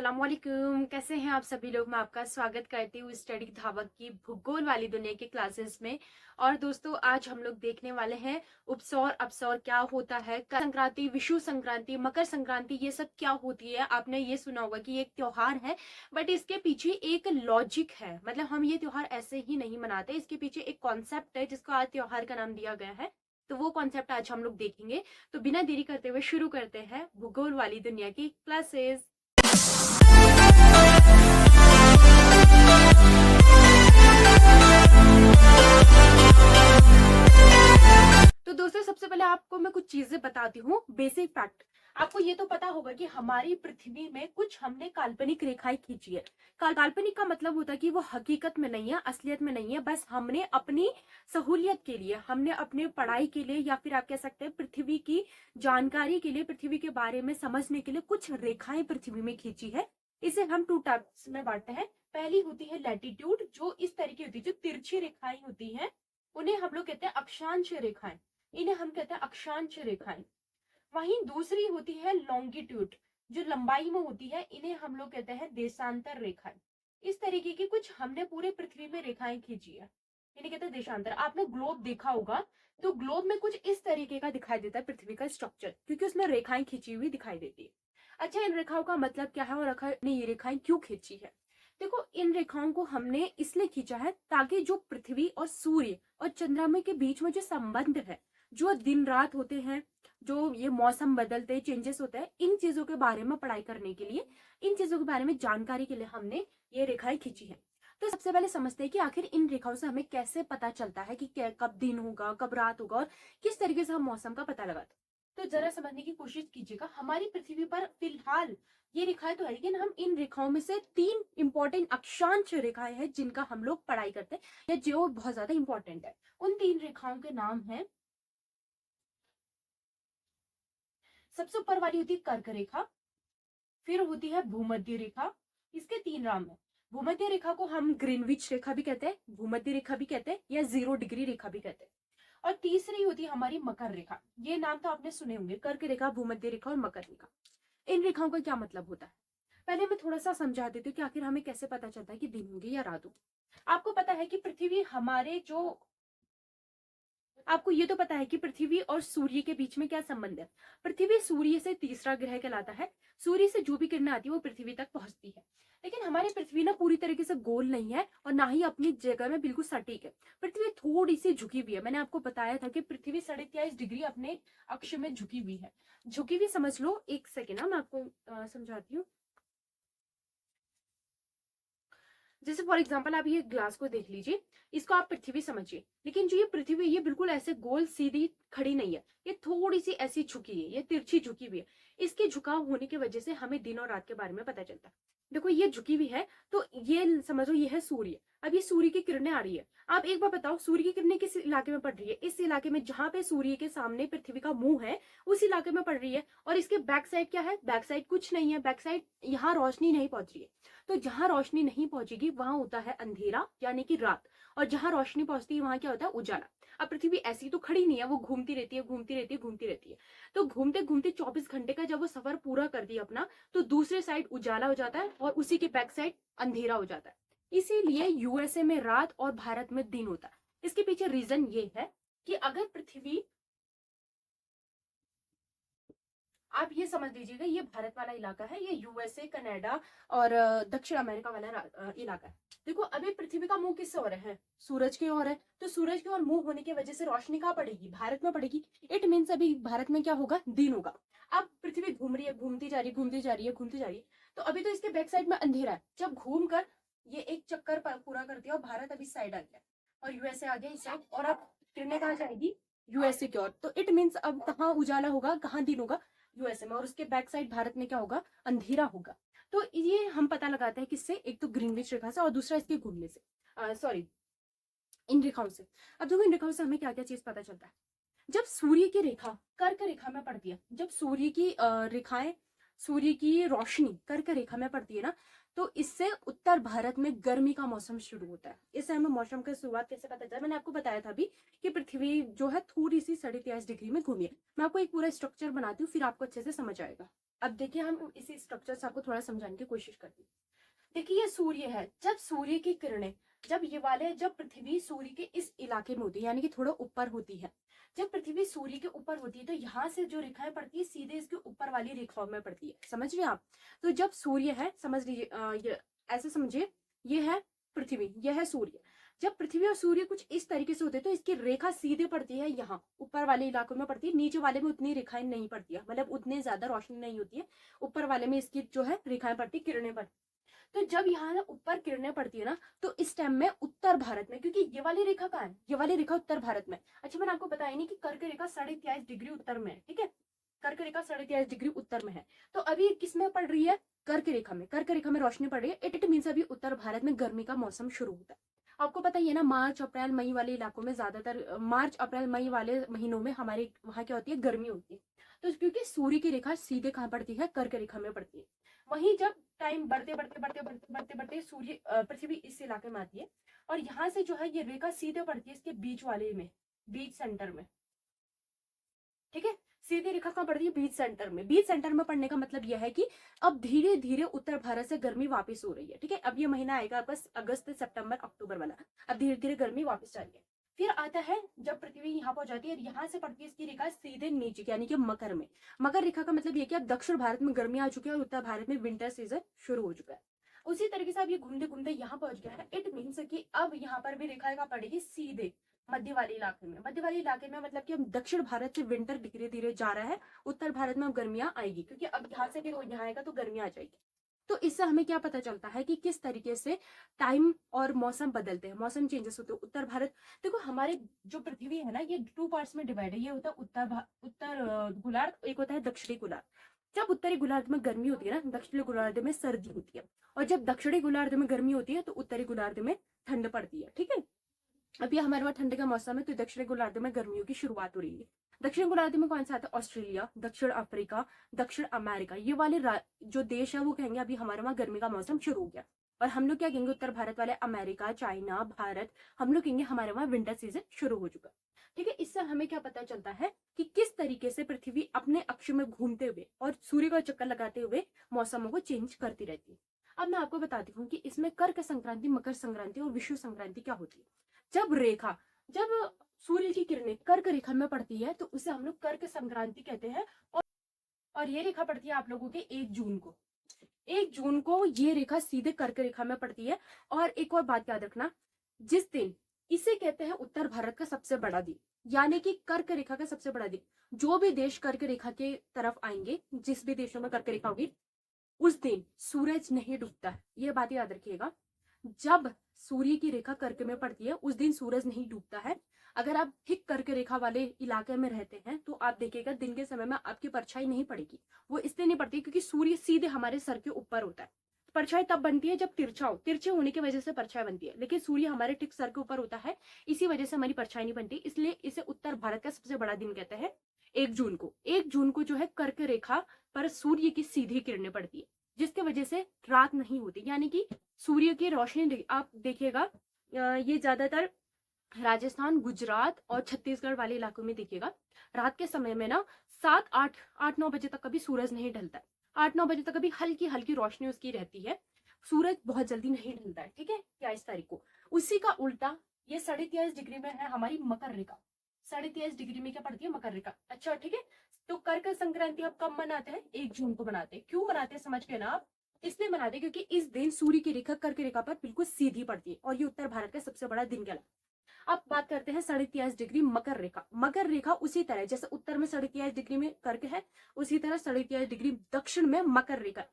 अस्सलाम वालेकुम। कैसे हैं आप सभी लोग। मैं आपका स्वागत करती हूँ स्टडी धावक की भूगोल वाली दुनिया के क्लासेस में। और दोस्तों, आज हम लोग देखने वाले हैं उपसौर अपसौर क्या होता है, संक्रांति, विषु संक्रांति, मकर संक्रांति, ये सब क्या होती है। आपने ये सुना होगा कि ये एक त्योहार है, बट इसके पीछे एक लॉजिक है। मतलब हम ये त्योहार ऐसे ही नहीं मनाते, इसके पीछे एक कॉन्सेप्ट है जिसको आज त्योहार का नाम दिया गया है। तो वो कॉन्सेप्ट आज हम लोग देखेंगे। तो बिना देरी करते हुए शुरू करते हैं भूगोल वाली दुनिया की क्लासेस। तो दोस्तों, सबसे पहले आपको मैं कुछ चीजें बताती हूँ, बेसिक फैक्ट। आपको ये तो पता होगा कि हमारी पृथ्वी में कुछ हमने काल्पनिक रेखाएं खींची है। काल्पनिक का मतलब होता है कि वो हकीकत में नहीं है, असलियत में नहीं है, बस हमने अपनी सहूलियत के लिए, हमने अपने पढ़ाई के लिए, या फिर आप कह सकते हैं पृथ्वी की जानकारी के लिए, पृथ्वी के बारे में समझने के लिए कुछ रेखाएं पृथ्वी में खींची है। इसे हम टू टाइप्स में बांटते हैं। पहली होती है लैटिट्यूड, जो इस तरीके होती है, जो तिरछी रेखाएं होती हैं, उन्हें हम लोग कहते हैं अक्षांश रेखाएं। इन्हें हम कहते हैं अक्षांश रेखाएं। वहीं दूसरी होती है लॉन्गिट्यूड, जो लंबाई में होती है, इन्हें हम लोग कहते हैं देशांतर रेखाएं। इस तरीके की कुछ हमने पूरे पृथ्वी में रेखाएं खींची है, इन्हें कहते हैं देशांतर। आपने ग्लोब देखा होगा, तो ग्लोब में कुछ इस तरीके का दिखाई देता है पृथ्वी का स्ट्रक्चर, क्योंकि उसमें रेखाएं खींची हुई दिखाई देती है। अच्छा, इन रेखाओं का मतलब क्या है और ने ये रेखाएं क्यों खींची है। देखो, इन रेखाओं को हमने इसलिए खींचा है ताकि जो पृथ्वी और सूर्य और चंद्रमा के बीच में जो संबंध है, जो दिन रात होते हैं, जो ये मौसम बदलते चेंजेस होते हैं, इन चीजों के बारे में पढ़ाई करने के लिए, इन चीजों के बारे में जानकारी के लिए हमने ये रेखाएं खींची है। तो सबसे पहले समझते हैं कि आखिर इन रेखाओं से हमें कैसे पता चलता है कि कब दिन होगा, कब रात होगा, और किस तरीके से हम मौसम का पता लगाते हैं। तो जरा समझने की कोशिश कीजिएगा। हमारी पृथ्वी पर फिलहाल ये रेखाएं तो है, लेकिन हम इन रेखाओं में से तीन इंपॉर्टेंट अक्षांश रेखाएं हैं जिनका हम लोग पढ़ाई करते हैं, या जो बहुत ज्यादा इंपॉर्टेंट है। उन तीन रेखाओं के नाम है, सबसे ऊपर वाली होती है कर्क रेखा, फिर होती है भूमध्य रेखा। इसके तीन नाम है। भूमध्य रेखा को हम ग्रीनविच रेखा भी कहते हैं, भूमध्य रेखा भी कहते हैं, या 0 डिग्री रेखा भी कहते हैं। और तीसरी होती है हमारी मकर रेखा। ये नाम तो आपने सुने होंगे, कर्क रेखा, भूमध्य रेखा और मकर रेखा। इन रेखाओं का क्या मतलब होता है, पहले मैं थोड़ा सा समझा देती हूँ कि आखिर हमें कैसे पता चलता है कि दिन होगी या रात होगी। आपको पता है कि पृथ्वी हमारे जो आपको ये तो पता है कि पृथ्वी और सूर्य के बीच में क्या संबंध है। पृथ्वी सूर्य से तीसरा ग्रह कहलाता है। सूर्य से जो भी किरणें आती है वो पृथ्वी तक पहुंचती है। लेकिन हमारी पृथ्वी ना पूरी तरीके से गोल नहीं है, और ना ही अपनी जगह में बिल्कुल सटीक है। पृथ्वी थोड़ी सी झुकी हुई है। मैंने आपको बताया था कि पृथ्वी 23.5 डिग्री अपने अक्ष में झुकी हुई है। झुकी हुई समझ लो, एक सेकेंड ना, मैं आपको समझाती हूँ। जैसे फॉर एग्जाम्पल आप ये ग्लास को देख लीजिए, इसको आप पृथ्वी समझिए, लेकिन जो ये पृथ्वी है ये बिल्कुल ऐसे गोल सीधी खड़ी नहीं है, ये थोड़ी सी ऐसी झुकी है, ये तिरछी झुकी हुई है। इसके झुकाव होने की वजह से हमें दिन और रात के बारे में पता चलता है। देखो, ये झुकी हुई है, तो ये समझो ये है सूर्य। अब ये सूर्य की किरणें आ रही है। आप एक बार बताओ, सूर्य की किरणें किस इलाके में पड़ रही है। इस इलाके में जहां पे सूर्य के सामने पृथ्वी का मुंह है, उस इलाके में पड़ रही है। और इसके बैक साइड क्या है, बैक साइड कुछ नहीं है, बैक साइड यहाँ रोशनी नहीं पहुंच रही है। तो जहां रोशनी नहीं पहुंचेगी वहां होता है अंधेरा, यानी कि रात। और जहां रोशनी पहुंचती है वहां क्या होता है, उजाला। अब पृथ्वी ऐसी तो खड़ी नहीं है, वो घूमती रहती है, घूमती रहती है, घूमती रहती है। तो घूमते घूमते 24 घंटे का जब वो सफर पूरा कर दिया अपना, तो दूसरे साइड उजाला हो जाता है और उसी के बैक साइड अंधेरा हो जाता है। इसीलिए यूएसए में रात और भारत में दिन होता है। इसके पीछे रीजन ये है कि अगर पृथ्वी, आप ये समझ लीजिएगा, ये भारत वाला इलाका है, ये यूएसए, कनाडा और दक्षिण अमेरिका वाला इलाका है। देखो, अभी पृथ्वी का मुंह किससे ओर है, सूरज की ओर है। तो सूरज की ओर मुंह होने की वजह से रोशनी कहाँ पड़ेगी, भारत में पड़ेगी। इट मीन्स अभी भारत में क्या होगा, दिन होगा। अब पृथ्वी घूम रही है, घूमती जा रही है, घूमती जा रही है, घूमती जा रही है। तो अभी तो इसके बैक साइड में अंधेरा है। जब घूम कर ये एक चक्कर पूरा कर दिया और भारत अभी साइड आ गया और यूएसए आ गया इस साइड, और अब किरणें कहाँ जाएगी, यूएसए की ओर। तो इट मीन्स अब कहाँ उजाला होगा, कहाँ दिन होगा, यूएसए में। और उसके बैक साइड भारत में क्या होगा, अंधेरा होगा। तो ये हम पता लगाते हैं किससे, एक तो ग्रीनविच रेखा से और दूसरा इसके घूमने से, सॉरी, इन रेखाओं से। अब देखो, इन रेखाओं से हमें क्या क्या चीज पता चलता है। जब सूर्य की रेखा कर्क रेखा में पड़ती है, जब सूर्य की रेखाएं, सूर्य की रोशनी कर्क रेखा में पड़ती है ना, तो इससे उत्तर भारत में गर्मी का मौसम शुरू होता है। इससे हमें मौसम की शुरुआत कैसे पता चलता है, मैंने आपको बताया था अभी कि पृथ्वी जो है थोड़ी सी 23.5 डिग्री में घूमी है। मैं आपको एक पूरा स्ट्रक्चर बनाती हूँ, फिर आपको अच्छे से समझ आएगा। अब देखिए हम इसी स्ट्रक्चर से आपको थोड़ा समझाने की कोशिश करते हैं। देखिए ये सूर्य है, जब सूर्य की किरणें, जब पृथ्वी सूर्य के इस इलाके में होती है यानी कि थोड़ा ऊपर होती है, जब पृथ्वी सूर्य के ऊपर होती है तो यहाँ से जो रेखाएं पड़ती है सीधे इसके ऊपर वाली रेखाओं में पड़ती है, समझ रहे हैं आप। तो जब सूर्य है, समझ लीजिए ये ऐसे समझिए, ये है पृथ्वी, यह है सूर्य। जब पृथ्वी और सूर्य कुछ इस तरीके से होते हैं तो इसकी रेखा सीधे पड़ती है, यहाँ ऊपर वाले इलाकों में पड़ती है, नीचे वाले में उतनी रेखाएं नहीं पड़ती है, मतलब उतनी ज्यादा रोशनी नहीं होती है, ऊपर वाले में इसकी जो है रेखाएं पड़ती, किरणें पड़ती। तो जब यहाँ ना ऊपर किरणें पड़ती है ना, तो इस टाइम में उत्तर भारत में, क्योंकि ये वाली रेखा कहाँ है, ये वाली रेखा उत्तर भारत में। अच्छा मैंने आपको बताया नहीं कि कर्क रेखा 23.5 डिग्री उत्तर में है, ठीक है, कर्क रेखा 23.5 डिग्री उत्तर में है। तो अभी किस में पड़ रही है, कर्क रेखा में, कर्क रेखा में रोशनी पड़ रही है। इट मीन्स अभी उत्तर भारत में गर्मी का मौसम शुरू होता है। आपको पता ही है ना, मार्च अप्रैल मई वाले इलाकों में ज्यादातर, मार्च अप्रैल मई वाले महीनों में हमारे वहां क्या होती है, गर्मी होती है। तो क्योंकि सूर्य की रेखा सीधे कहाँ पड़ती है, कर्क रेखा में पड़ती है। वहीं जब टाइम बढ़ते बढ़ते बढ़ते बढ़ते बढ़ते बढ़ते सूर्य पृथ्वी इस इलाके में आती है और यहाँ से जो है ये रेखा सीधे पड़ती है इसके बीच वाले में, बीच सेंटर में, ठीक है। सीधी रेखा कहाँ पड़ती है, बीच सेंटर में। बीच सेंटर में पड़ने का मतलब यह है कि अब धीरे धीरे उत्तर भारत से गर्मी वापस हो रही है, ठीक है। अब ये महीना आएगा आपका अगस्त सितंबर अक्टूबर वाला, अब धीरे धीरे गर्मी वापस जा रही है। फिर आता है जब पृथ्वी यहाँ पहुंच जाती है, यहाँ से पड़ती है इसकी रेखा सीधे नीचे यानी कि मकर में। मकर रेखा का मतलब ये कि अब दक्षिण भारत में गर्मी आ चुकी है और उत्तर भारत में विंटर सीजन शुरू हो चुका है। उसी तरीके से अब ये घूमते घूमते यहाँ पहुंच गया है। इट मीन्स कि अब यहाँ पर भी रेखा पड़ेगी सीधे मध्य वाले इलाके में। मध्य वाले इलाके में मतलब कि अब दक्षिण भारत से विंटर धीरे धीरे जा रहा है, उत्तर भारत में अब गर्मियां आएगी, क्योंकि अब यहाँ से भी यहाँ आएगा तो गर्मियां आ जाएगी। तो इससे हमें क्या पता चलता है कि किस तरीके से टाइम और मौसम बदलते हैं, मौसम चेंजेस होते हैं। उत्तर भारत, देखो हमारे जो पृथ्वी है ना, ये 2 पार्ट्स में डिवाइड है। ये होता है उत्तर गोलार्ध, एक होता है दक्षिणी गोलार्ध। जब उत्तरी गोलार्ध में गर्मी होती है ना, दक्षिणी गोलार्ध में सर्दी होती है, और जब दक्षिणी गोलार्ध में गर्मी होती है तो उत्तरी गोलार्ध में ठंड पड़ती है, ठीक है। अभी हमारे वहाँ ठंड का मौसम है तो दक्षिणी गोलार्ध में गर्मियों की शुरुआत हो रही है। दक्षिण गोलार्ध में कौन सा आता है, ऑस्ट्रेलिया, दक्षिण अफ्रीका, दक्षिण अमेरिका, ये वाले जो देश है वो कहेंगे अभी हमारे वहाँ गर्मी का मौसम शुरू हो गया। और हम लोग क्या कहेंगे, उत्तर भारत वाले अमेरिका, चाइना, भारत, हम लोग कहेंगे हमारे वहाँ विंटर सीजन शुरू हो चुका, ठीक है। इससे हमें क्या पता चलता है कि किस तरीके से पृथ्वी अपने अक्ष में घूमते हुए और सूर्य का चक्कर लगाते हुए मौसमों को चेंज करती रहती है। अब मैं आपको बताती हूँ कि इसमें कर्क संक्रांति, मकर संक्रांति और विषु संक्रांति क्या होती है। जब सूर्य की किरणें कर्क रेखा में पड़ती है तो उसे हम लोग कर्क संक्रांति कहते हैं। और ये रेखा पड़ती है आप लोगों के 1 जून को। 1 जून को ये रेखा सीधे कर्क रेखा में पड़ती है। और एक और बात याद रखना, जिस दिन, इसे कहते हैं उत्तर भारत का सबसे बड़ा दिन, यानी कि कर्क रेखा का सबसे बड़ा दिन। जो भी देश कर्क रेखा के तरफ आएंगे, जिस भी देशों में कर्क रेखा होगी, उस दिन सूरज नहीं डूबता है, ये बात याद रखिएगा। जब सूर्य की रेखा कर्क में पड़ती है उस दिन सूरज नहीं डूबता है। अगर आप ठीक कर्क रेखा वाले इलाके में रहते हैं तो आप देखिएगा दिन के समय में आपकी परछाई नहीं पड़ेगी। वो इसलिए नहीं पड़ती क्योंकि सूर्य सीधे हमारे सर के ऊपर होता है। परछाई तब बनती है जब तिरछा हो, तिरछे होने की वजह से परछाई बनती है, लेकिन सूर्य हमारे ठीक सर के ऊपर होता है, इसी वजह से हमारी परछाई नहीं बनती। इसलिए इसे उत्तर भारत का सबसे बड़ा दिन कहते हैं 1 जून को। 1 जून को जो है कर्क रेखा पर सूर्य की सीधी किरणें पड़ती है, जिसके वजह से रात नहीं होती, यानी कि सूर्य की रोशनी आप देखिएगा, ये ज्यादातर राजस्थान, गुजरात और छत्तीसगढ़ वाले इलाकों में देखिएगा, रात के समय में ना 7, 8, 8, 9 बजे तक कभी सूरज नहीं ढलता है। 8, 9 बजे तक कभी हल्की हल्की रोशनी उसकी रहती है, सूरज बहुत जल्दी नहीं ढलता है, ठीक है। 23 तारीख को उसी का उल्टा ये 23.5 डिग्री में है हमारी मकर रेखा। 23.5 डिग्री में क्या पड़ती है, मकर रेखा। अच्छा ठीक है। तो कर्क संक्रांति आप कब मनाते हैं, 1 जून को मनाते हैं। क्यों मनाते हैं समझ गए ना आप, इसलिए मनाते हैं क्योंकि इस दिन सूर्य की रेखा कर्क रेखा पर बिल्कुल सीधी पड़ती है और ये उत्तर भारत का सबसे बड़ा दिन कहलाता है। अब बात करते हैं 23.5 डिग्री मकर रेखा। मकर रेखा उसी तरह जैसे उत्तर में 23.5 डिग्री में कर्क है, उसी तरह 23.5 डिग्री दक्षिण में मकर रेखा।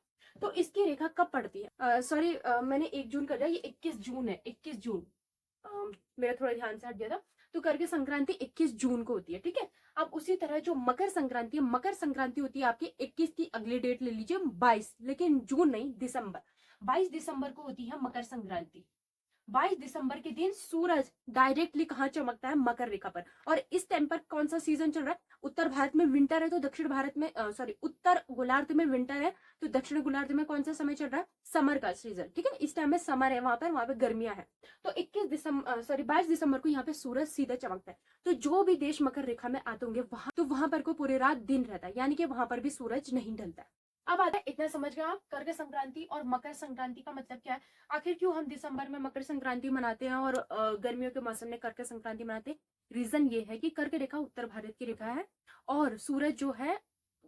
तो इसकी रेखा कब पड़ती है, सॉरी मैंने 1 जून कर दिया, ये 21 जून है, 21 जून, मेरा थोड़ा ध्यान से हट गया था। तो कर्क संक्रांति 21 जून को होती है, ठीक है। अब उसी तरह जो मकर संक्रांति है, मकर संक्रांति होती है आपकी 21 की, अगली डेट ले लीजिए 22, लेकिन जून नहीं, दिसंबर। 22 दिसंबर को होती है मकर संक्रांति। 22 दिसंबर के दिन सूरज डायरेक्टली कहाँ चमकता है, मकर रेखा पर। और इस टाइम पर कौन सा सीजन चल रहा है, उत्तर भारत में विंटर है तो दक्षिण भारत में सॉरी उत्तर गोलार्ध में विंटर है तो दक्षिण गोलार्ध में कौन सा समय चल रहा है, समर का सीजन, ठीक है। इस टाइम में समर है, वहां पर गर्मियां है। तो 22 दिसंबर को यहाँ पे सूरज सीधा चमकता है। तो जो भी देश मकर रेखा में आते होंगे वहां पर को पूरी रात दिन रहता है, यानी कि वहां पर भी सूरज नहीं ढलता है। अब आता है, इतना समझ गए आप कर्क संक्रांति और मकर संक्रांति का मतलब क्या है। आखिर क्यों हम दिसंबर में मकर संक्रांति मनाते हैं और गर्मियों के मौसम में कर्क संक्रांति मनाते हैं। रीजन ये है कि कर्क रेखा उत्तर भारत की रेखा है और सूरज जो है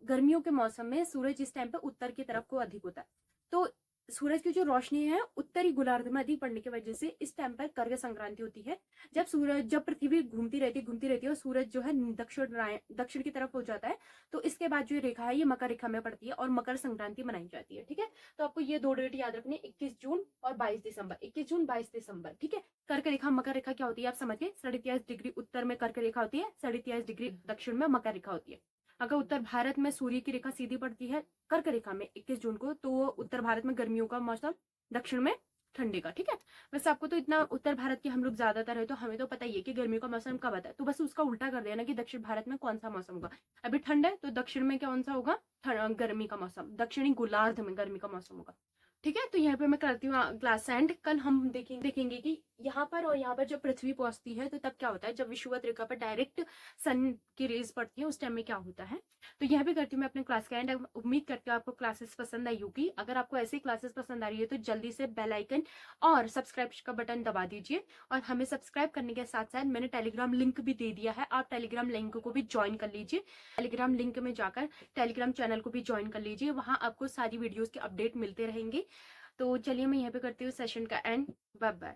गर्मियों के मौसम में सूरज इस टाइम पे उत्तर की तरफ को अधिक होता है, तो सूरज की जो रोशनी है उत्तरी गोलार्ध में अधिक पड़ने की वजह से इस टाइम पर कर्क संक्रांति होती है। जब पृथ्वी घूमती रहती है और सूरज जो है दक्षिण की तरफ हो जाता है, तो इसके बाद जो रेखा है ये मकर रेखा में पड़ती है और मकर संक्रांति मनाई जाती है। ठीक है, तो आपको ये 2 डेट याद रखनी, 21 जून और 22 दिसंबर। 21 जून 22 दिसंबर। ठीक है, कर्क रेखा मकर रेखा क्या होती है आप समझिए। 23.5 डिग्री उत्तर में कर्क रेखा होती है, 23.5 डिग्री दक्षिण में मकर रेखा होती है। अगर उत्तर भारत में सूर्य की रेखा सीधी पड़ती है कर्क रेखा में 21 जून को, तो उत्तर भारत में गर्मियों का मौसम, दक्षिण में ठंडी का। ठीक है, बस आपको तो इतना, उत्तर भारत के हम लोग ज्यादातर है तो हमें तो पता ही है कि गर्मियों का मौसम कब आता है, तो बस उसका उल्टा कर देना कि दक्षिण भारत में कौन सा मौसम होगा। अभी ठंड है तो दक्षिण में कौन सा होगा, गर्मी का मौसम, दक्षिणी गोलार्ध में गर्मी का मौसम होगा। ठीक है, तो यहाँ पे मैं करती हूँ क्लास एंड। कल हम देखेंगे कि यहाँ पर और यहाँ पर जब पृथ्वी पहुंचती है तो तब क्या होता है, जब विषुवत रेखा पर डायरेक्ट सन की रेज पड़ती है उस टाइम में क्या होता है। तो यहाँ पे करती हूँ मैं अपने क्लास का एंड। उम्मीद करती हूँ आपको क्लासेस पसंद आई होगी। अगर आपको ऐसी क्लासेस पसंद आ रही है तो जल्दी से बेल आइकन और सब्सक्राइब का बटन दबा दीजिए। और हमें सब्सक्राइब करने के साथ साथ मैंने टेलीग्राम लिंक भी दे दिया है, आप टेलीग्राम लिंक को भी ज्वाइन कर लीजिए। टेलीग्राम लिंक में जाकर टेलीग्राम चैनल को भी ज्वाइन कर लीजिए, वहां आपको सारी वीडियोज के अपडेट मिलते रहेंगे। तो चलिए मैं यहाँ पे करती हूँ सेशन का एंड। Bye bye.